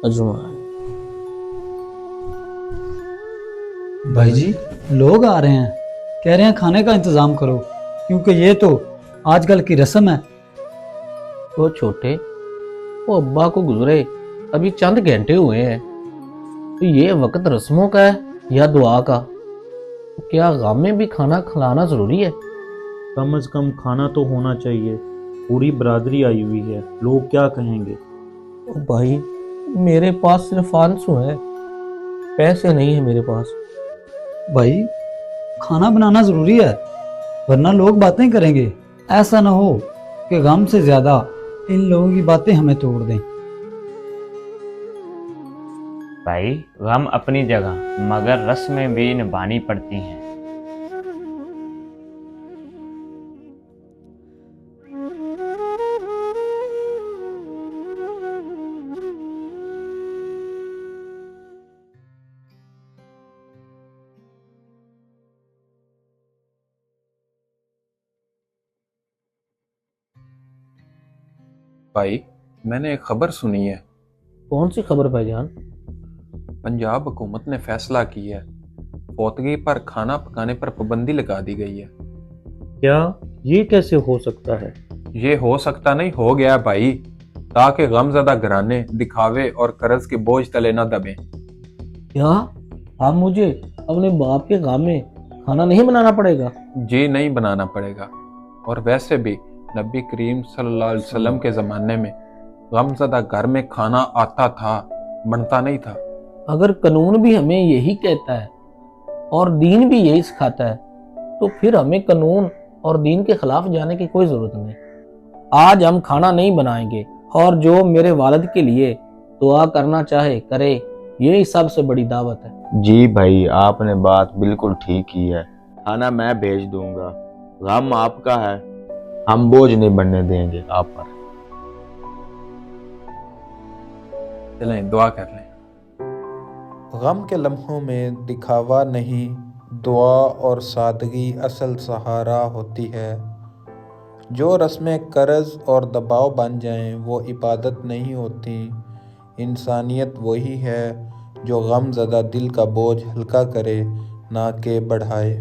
अजवाइन। भाई जी, लोग आ रहे हैं, कह रहे हैं खाने का इंतजाम करो, क्योंकि ये तो आजकल की रस्म है। वो छोटे, वो अब्बा को गुजरे अभी चंद घंटे हुए हैं, तो ये वक्त रस्मों का है या दुआ का? क्या गांव में भी खाना खिलाना जरूरी है? कम से कम खाना तो होना चाहिए। पूरी बरादरी आई हुई है, लोग क्या कहेंगे। ओ भाई, मेरे पास सिर्फ आंसू है, पैसे नहीं है मेरे पास। भाई, खाना बनाना जरूरी है, वरना लोग बातें करेंगे। ऐसा ना हो कि गम से ज्यादा इन लोगों की बातें हमें तोड़ दें। भाई, गम अपनी जगह मगर रस्में भी निभानी पड़ती हैं। भाई, मैंने एक खबर सुनी है। कौन सी खबर भाईजान? पंजाब हुकूमत ने फैसला किया है, फौतगी पर खाना पकाने पर पाबंदी लगा दी गई है। क्या ये कैसे हो सकता है? ये हो सकता नहीं, हो गया भाई, ताकि गमज़दा घराने दिखावे और कर्ज के बोझ तले न दबे। क्या अब मुझे अपने बाप के गांव में खाना नहीं बनाना पड़ेगा? जी नहीं बनाना पड़ेगा। और वैसे भी नबी करीम सल्लल्लाहु अलैहि वसल्लम के ज़माने में गमज़दा घर में खाना आता था, बनता नहीं था। अगर कानून भी हमें यही कहता है और दीन भी यही सिखाता है, तो फिर हमें कानून और दीन के खिलाफ जाने की कोई जरूरत नहीं। आज हम खाना नहीं बनाएंगे, और जो मेरे वालिद के लिए दुआ करना चाहे करे, यही सबसे बड़ी दावत है। जी भाई, आपने बात बिल्कुल ठीक की है। खाना मैं भेज दूंगा, गम आपका है, हम बोझ नहीं बनने देंगे आप पर। चलें दुआ कर लें। गम के लम्हों में दिखावा नहीं, दुआ और सादगी असल सहारा होती है। जो रस्में कर्ज और दबाव बन जाएं वो इबादत नहीं होती। इंसानियत वही है जो गम ज़दा दिल का बोझ हल्का करे, ना कि बढ़ाए।